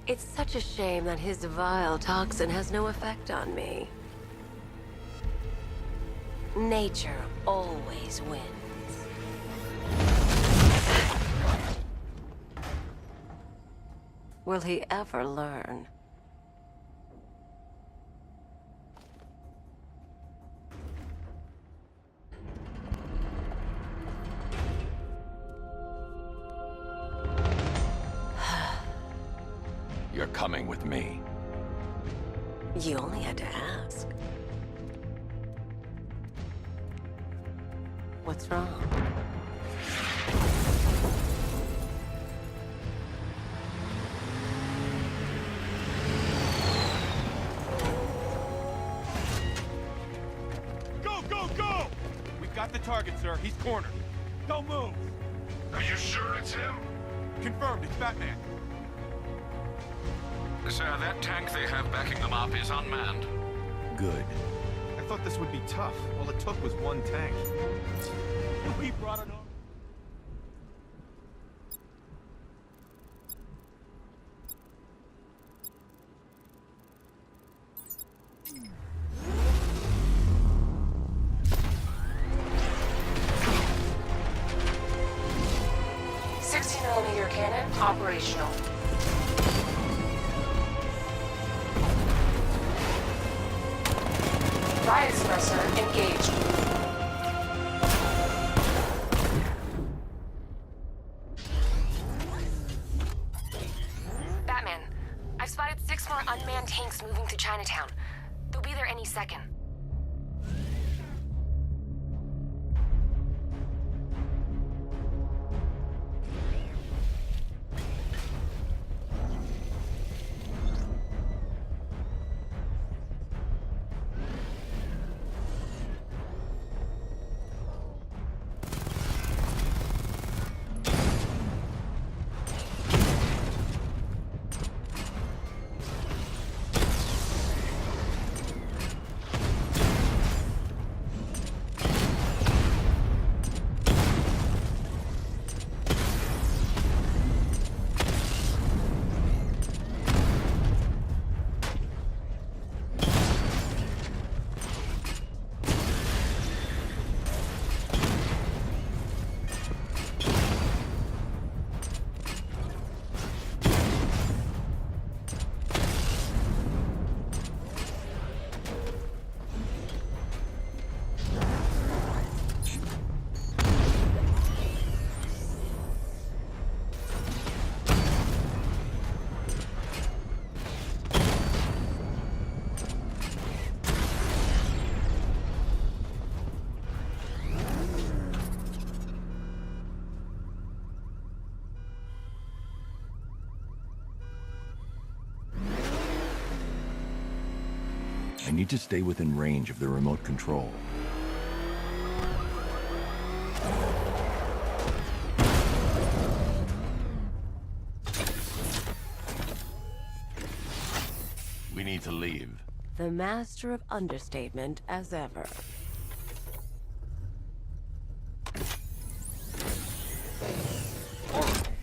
It's such a shame that his vile toxin has no effect on me. Nature always wins. Will he ever learn? You're coming with me. You only had to ask. What's wrong? Go, go, go! We've got the target, sir. He's cornered. Don't move! Are you sure it's him? Confirmed, it's Batman. Sir, that tank they have backing them up is unmanned. Good. I thought this would be tough. All it took was one tank. We brought it on. .60mm cannon operational. Riot suppressor engaged. Batman, I've spotted 6 more unmanned tanks moving to Chinatown. They'll be there any second. I need to stay within range of the remote control. We need to leave. The master of understatement as ever.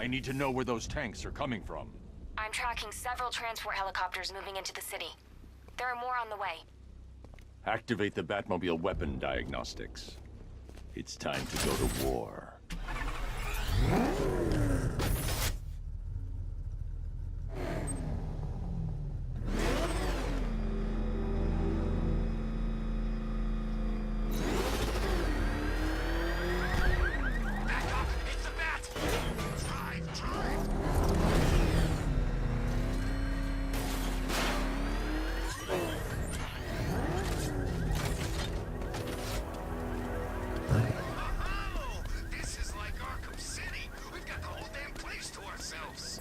I need to know where those tanks are coming from. I'm tracking several transport helicopters moving into the city. There are more on the way. Activate the Batmobile weapon diagnostics. It's time to go to war. This is like Arkham City. We've got the whole damn place to ourselves.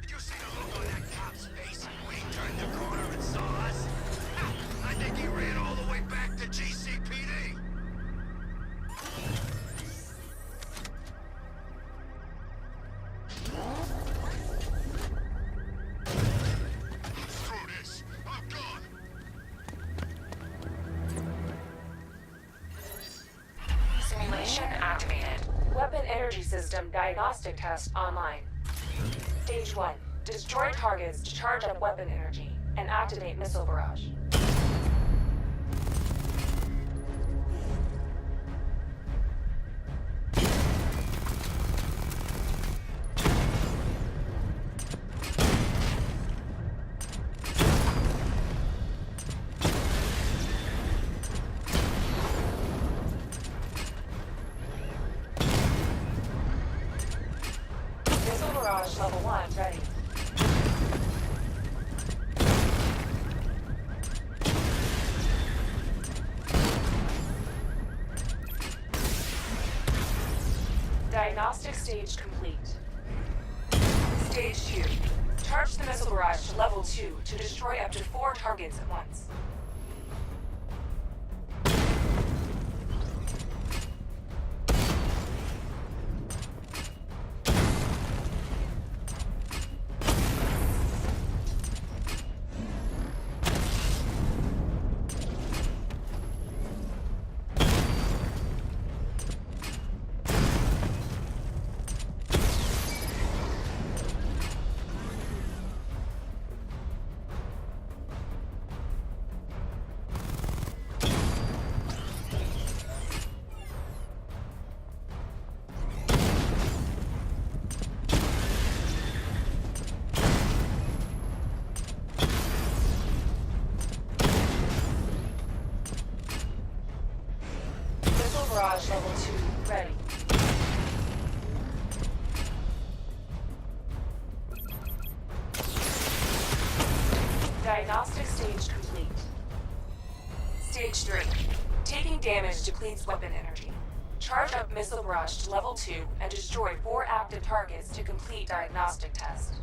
Did you see the look on that cop's face when he turned the corner and saw us? I think he ran all the way back to GCPD. energy system diagnostic test online. Stage 1. Destroy targets to charge up weapon energy and activate missile barrage. Missile barrage level 1 ready. Diagnostic stage complete. Stage 2. Charge the missile barrage to level 2 to destroy up to 4 targets at once. Missile barrage level 2 ready. Diagnostic stage complete. Stage 3. Taking damage depletes weapon energy. Charge up missile barrage to level 2 and destroy 4 active targets to complete diagnostic test.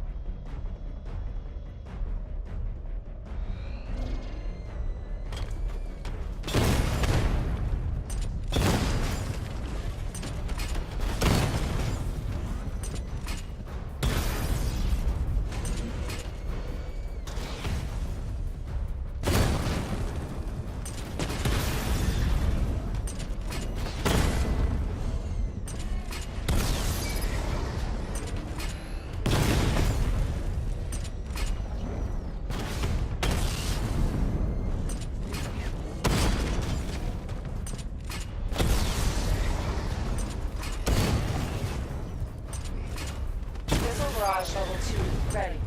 Missile barrage level 2 ready.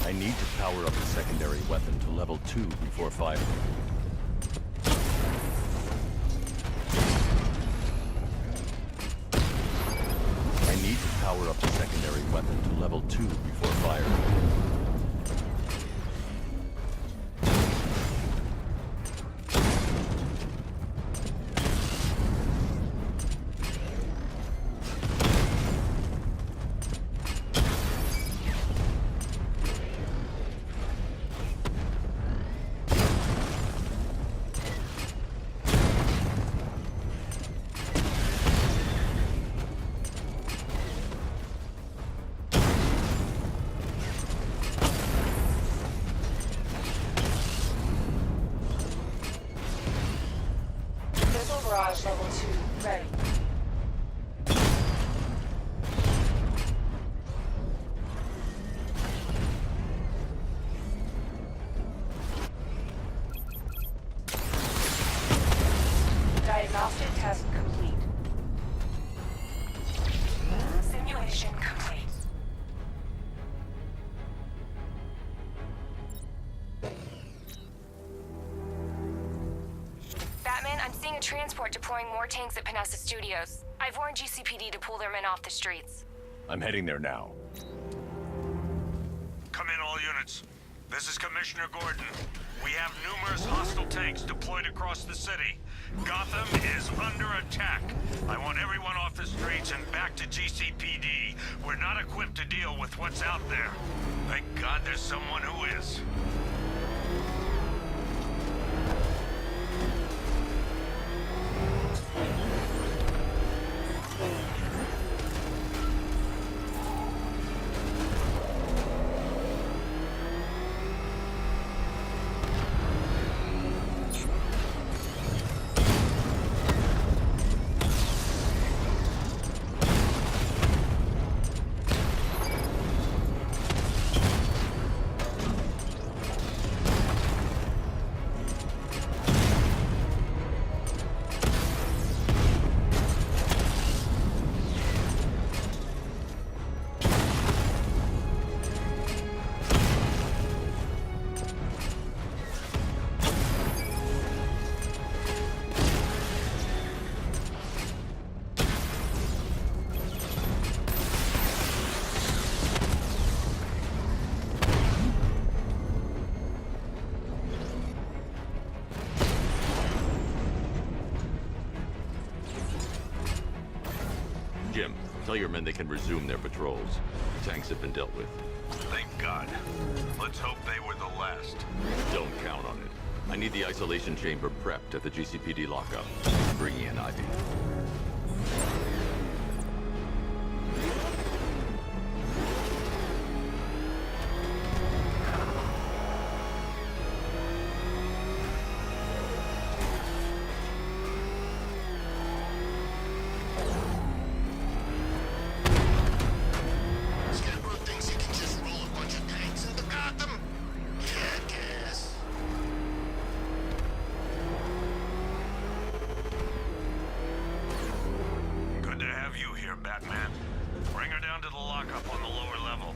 I need to power up the secondary weapon to level 2 before firing. I need to power up the secondary weapon to level 2 before firing. Missile barrage level 2 ready. Diagnostic test complete. Simulation complete. Batman, I'm seeing a transport deploying more tanks at Panessa Studios. I've warned GCPD to pull their men off the streets. I'm heading there now. Come in, all units. This is Commissioner Gordon. We have numerous hostile tanks deployed across the city. Gotham is under attack. I want everyone off the streets and back to GCPD. We're not equipped to deal with what's out there. Thank God there's someone who is. Tell your men they can resume their patrols. The tanks have been dealt with. Thank God. Let's hope they were the last. Don't count on it. I need the isolation chamber prepped at the GCPD lockup. Bring in Ivy. Scarecrow thinks he can just roll a bunch of tanks into Gotham? Yeah, I guess. Good to have you here, Batman. Bring her down to the lockup on the lower level.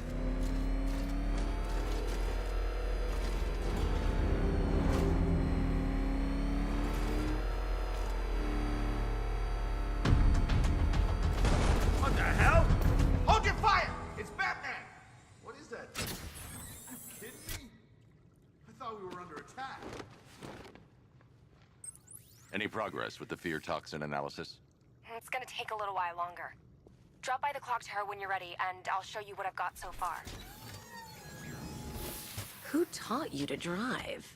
What the hell? Hold your fire! It's Batman! What is that? You kidding me? I thought we were under attack. Any progress with the fear toxin analysis? It's gonna take a little while longer. Drop by the clock tower when you're ready, and I'll show you what I've got so far. Who taught you to drive?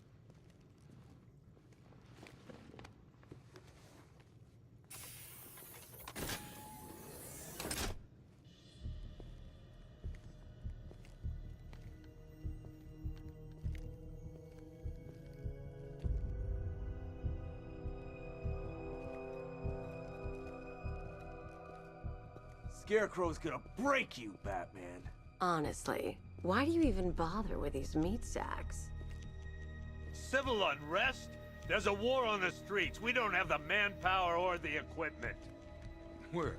Scarecrow's gonna break you, Batman. Honestly, why do you even bother with these meat sacks? Civil unrest? There's a war on the streets. We don't have the manpower or the equipment. Well,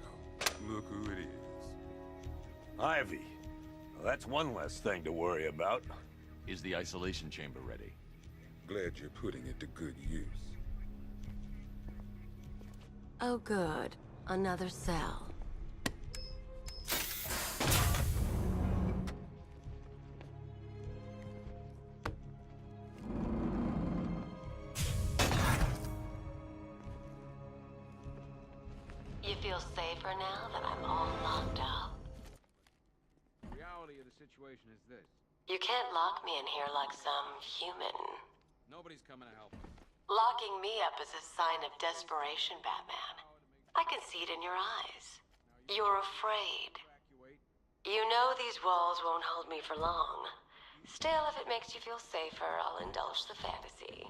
look who it is. Ivy. Well, that's one less thing to worry about. Is the isolation chamber ready? Glad you're putting it to good use. Oh good, another cell. You feel safer now that I'm all locked up? The reality of the situation is this. You can't lock me in here like some human. Nobody's coming to help us. Locking me up is a sign of desperation, Batman. I can see it in your eyes. You're afraid. Evacuate. You know these walls won't hold me for long. Still, if it makes you feel safer, I'll indulge the fantasy.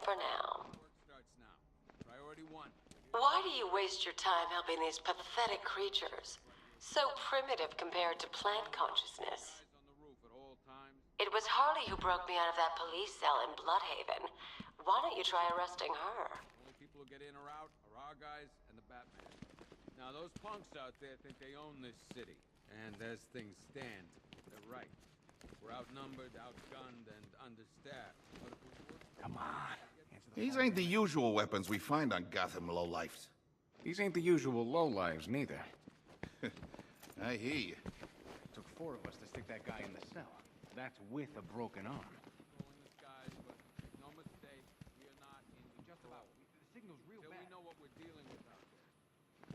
For now. Work starts now. Priority 1. Why do you waste your time helping these pathetic creatures? So primitive compared to plant consciousness. Eyes on the roof at all times. It was Harley who broke me out of that police cell in Bloodhaven. Why don't you try arresting her? Only people who get in or out are our guys and the Batman. Now those punks out there think they own this city. And as things stand, they're right. We're outnumbered, outgunned, and understaffed. But if we work... Come on. These ain't the usual weapons we find on Gotham lowlifes. These ain't the usual lowlives, neither. I hear you. Took 4 of us to stick that guy in the cell. That's with a broken arm. Controlling the skies, but make no mistake, we are not in Just control. about. The signal's real Till bad. we know what we're dealing with out there.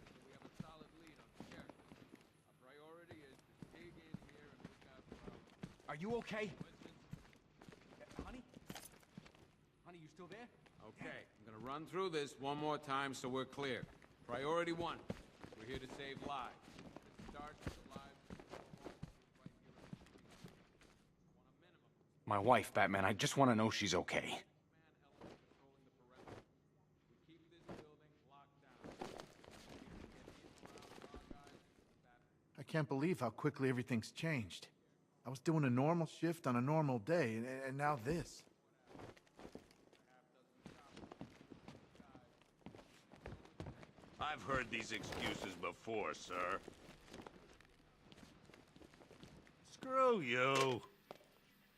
So we have a solid lead on the sheriff. Our priority is to dig in here and look out for our... Are you okay? Listen, Honey? Honey, you still there? okay, I'm gonna run through this one more time so we're clear. Priority 1, we're here to save lives. It starts with the lives of the right here in the street. I want a minimum My wife, Batman. I just want to know she's okay. man element controlling the perimeter. We keep this building locked down. We can get in and around our guys and the Batman. I can't believe how quickly everything's changed. I was doing a normal shift on a normal day, and now this. I've heard these excuses before, sir. Screw you.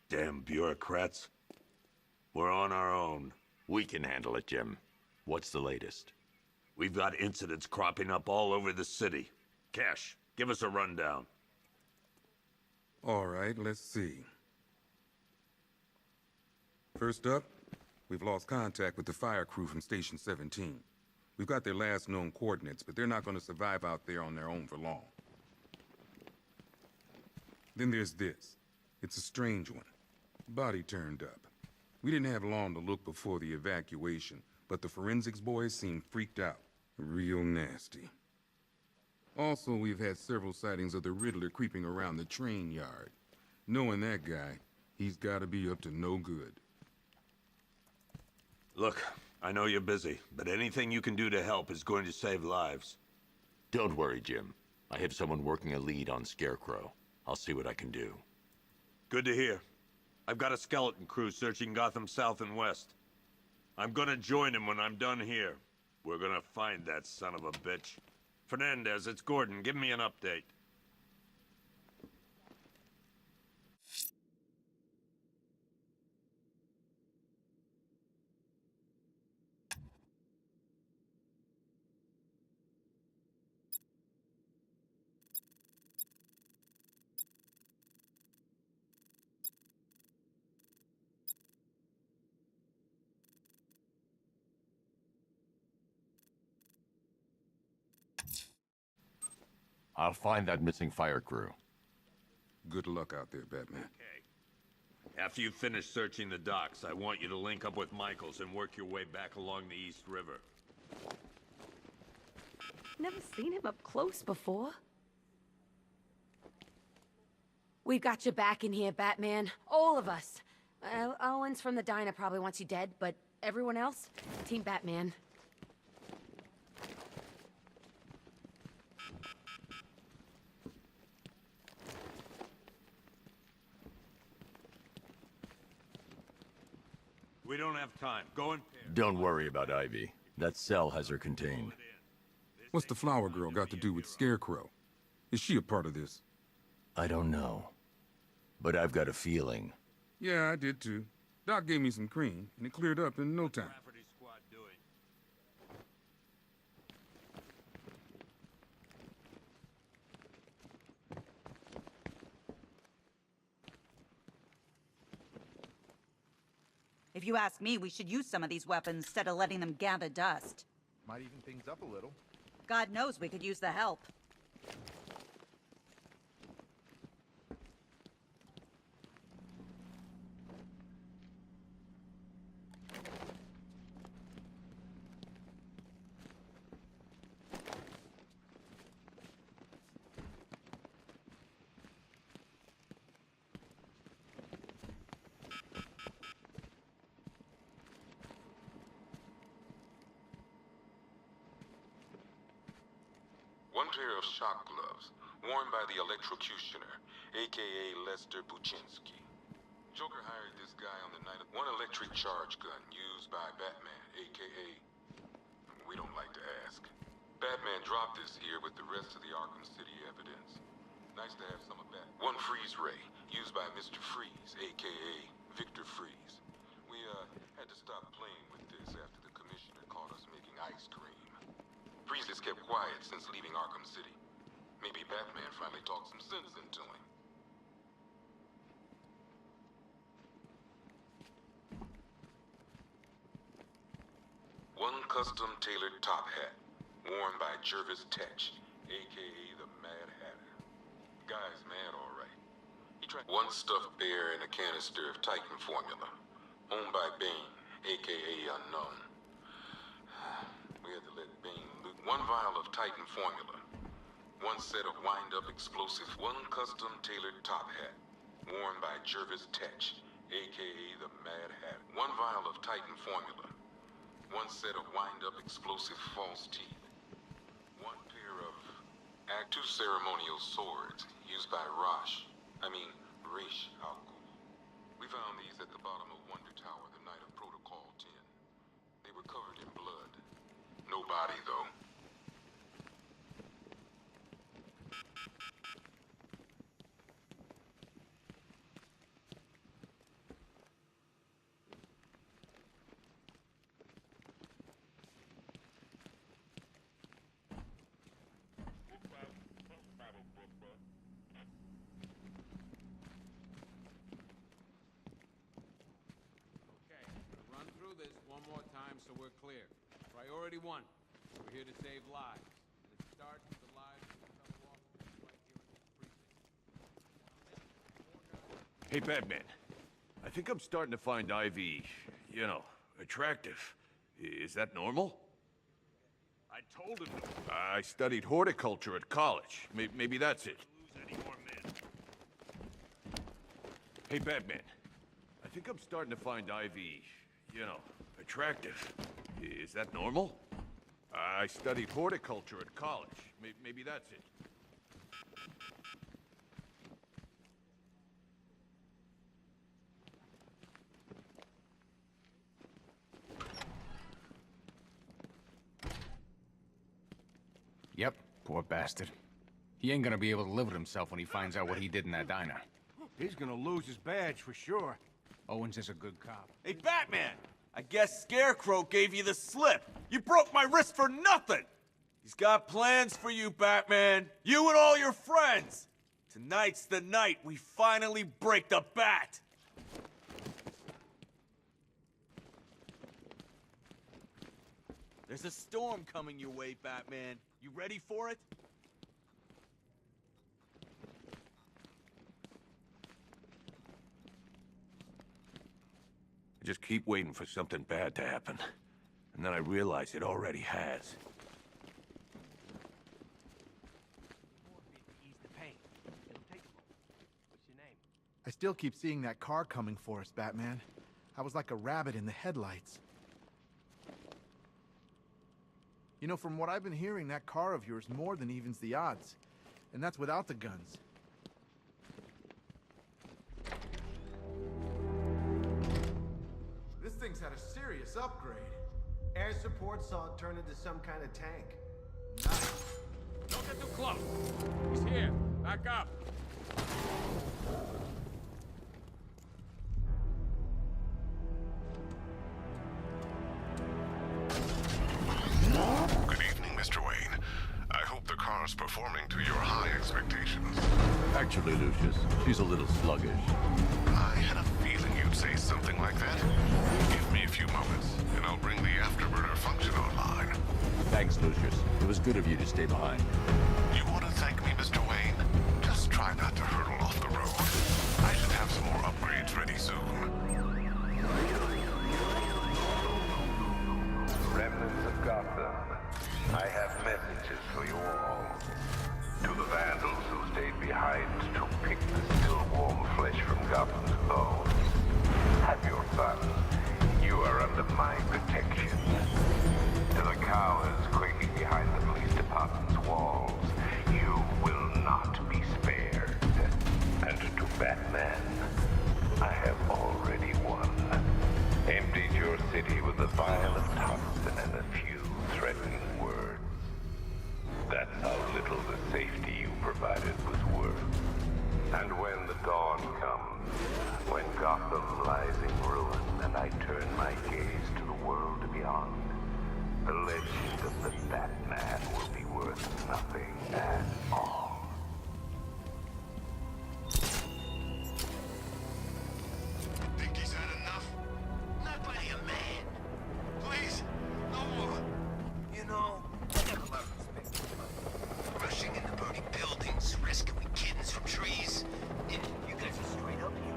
Damn bureaucrats. We're on our own. We can handle it, Jim. What's the latest? We've got incidents cropping up all over the city. Cash, give us a rundown. All right, let's see. First up, we've lost contact with the fire crew from Station 17. We've got their last known coordinates, but they're not going to survive out there on their own for long. Then there's this. It's a strange one. Body turned up. We didn't have long to look before the evacuation, but the forensics boys seemed freaked out. Real nasty. Also, we've had several sightings of the Riddler creeping around the train yard. Knowing that guy, he's gotta be up to no good. Look, I know you're busy, but anything you can do to help is going to save lives. Don't worry, Jim. I have someone working a lead on Scarecrow. I'll see what I can do. Good to hear. I've got a skeleton crew searching Gotham South and West. I'm gonna join him when I'm done here. We're gonna find that son of a bitch. Fernandez, it's Gordon. Give me an update. I'll find that missing fire crew. Good luck out there, Batman. Okay. After you finish searching the docks, I want you to link up with Michaels and work your way back along the East River. Never seen him up close before. We've got your back in here, Batman. All of us. Owens from the diner probably wants you dead, but everyone else? Team Batman. We don't have time. Go in. Don't worry about Ivy. That cell has her contained. What's the flower girl got to do with Scarecrow? Is she a part of this? I don't know. But I've got a feeling. Yeah, I did too. Doc gave me some cream, and it cleared up in no time. Rafferty squad doing? If you ask me, we should use some of these weapons instead of letting them gather dust. Might even things up a little. God knows we could use the help. One pair of shock gloves, worn by the electrocutioner, a.k.a. Lester Buczynski. Joker hired this guy on the night of one electric charge gun used by Batman, a.k.a. We don't like to ask. Batman dropped this here with the rest of the Arkham City evidence. Nice to have some of that. One freeze ray, used by Mr. Freeze, a.k.a. Victor Freeze. We, had to stop playing with this after the commissioner caught us making ice cream. Freeze has kept quiet since leaving Arkham City. Maybe Batman finally talked some sense into him. One custom-tailored top hat, worn by Jervis Tetch, a.k.a. the Mad Hatter. Guy's mad, all right. He tried one stuffed bear in a canister of Titan formula, owned by Bane, a.k.a. Unknown. We had to let Bane loot one vial of Titan formula, one set of wind-up explosives, one custom-tailored top hat, worn by Jervis Tetch, a.k.a. the Mad Hatter. One vial of Titan formula, one set of wind-up explosive false teeth, one pair of two ceremonial swords used by Ra's al Ghul. We found these at the bottom of Wonder Tower the night of Protocol 10. They were covered in blood. No body, though. Okay, run through this one more time so we're clear. Priority 1. We're here to save lives. And it starts with the lives of the fellow officers right here in this precinct. Hey, Batman. I think I'm starting to find Ivy, you know, attractive. Is that normal? I told him to... I studied horticulture at college. Maybe that's it. Hey, Batman. I think I'm starting to find Ivy, you know, attractive. Is that normal? I studied horticulture at college. Maybe that's it. Yep, poor bastard. He ain't gonna be able to live with himself when he finds out what he did in that diner. He's gonna lose his badge for sure. Owens is a good cop. Hey, Batman! I guess Scarecrow gave you the slip. You broke my wrist for nothing! He's got plans for you, Batman. You and all your friends. Tonight's the night we finally break the bat. There's a storm coming your way, Batman. You ready for it? I just keep waiting for something bad to happen. And then I realize it already has. I still keep seeing that car coming for us, Batman. I was like a rabbit in the headlights. You know, from what I've been hearing, that car of yours more than evens the odds. And that's without the guns. This thing's had a serious upgrade. Air support saw it turn into some kind of tank. Nice. Don't get too close. He's here. Back up. Good evening, Mr. Wayne. I hope the car's performing to your high expectations. Actually, Lucius, she's a little sluggish. I had a feeling you'd say something like that. Give me a few moments, and I'll bring the afterburner function online. Thanks, Lucius. It was good of you to stay behind. You want to thank me, Mr. Wayne? Just try not to hurtle off the road. I should have some more upgrades ready soon. Remnants of Gotham, I have messages for you all. To the vandals who stayed behind to pick the still warm flesh from Gotham's bones, have your fun. You are under my protection. To the cowards quaking behind the police department's walls, you will not be spared. And to Batman, I have already won. Emptied your city with a violent toxin and a few threatening words. That's how little the safety you provided was worth. And when the dawn comes, when Gotham lies in ruin and I turn my gaze to the world beyond, the legend of the Batman will be worth nothing at all. Think he's had enough? Not by a man. Please, no more. You know, I got a lot of respect for you. Rushing into burning buildings, rescuing kittens from trees. And you guys are straight up here.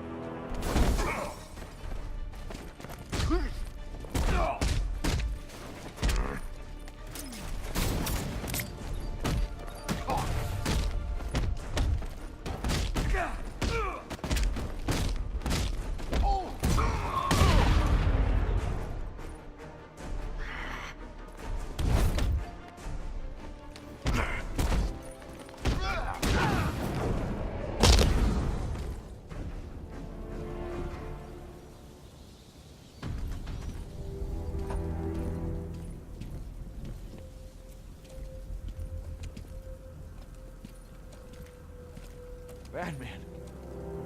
Batman.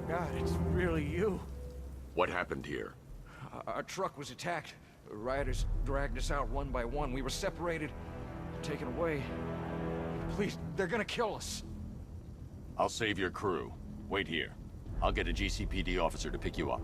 God, it's really you. What happened here? Our truck was attacked. Rioters dragged us out one by one. We were separated, taken away. Please, they're gonna kill us. I'll save your crew. Wait here. I'll get a GCPD officer to pick you up.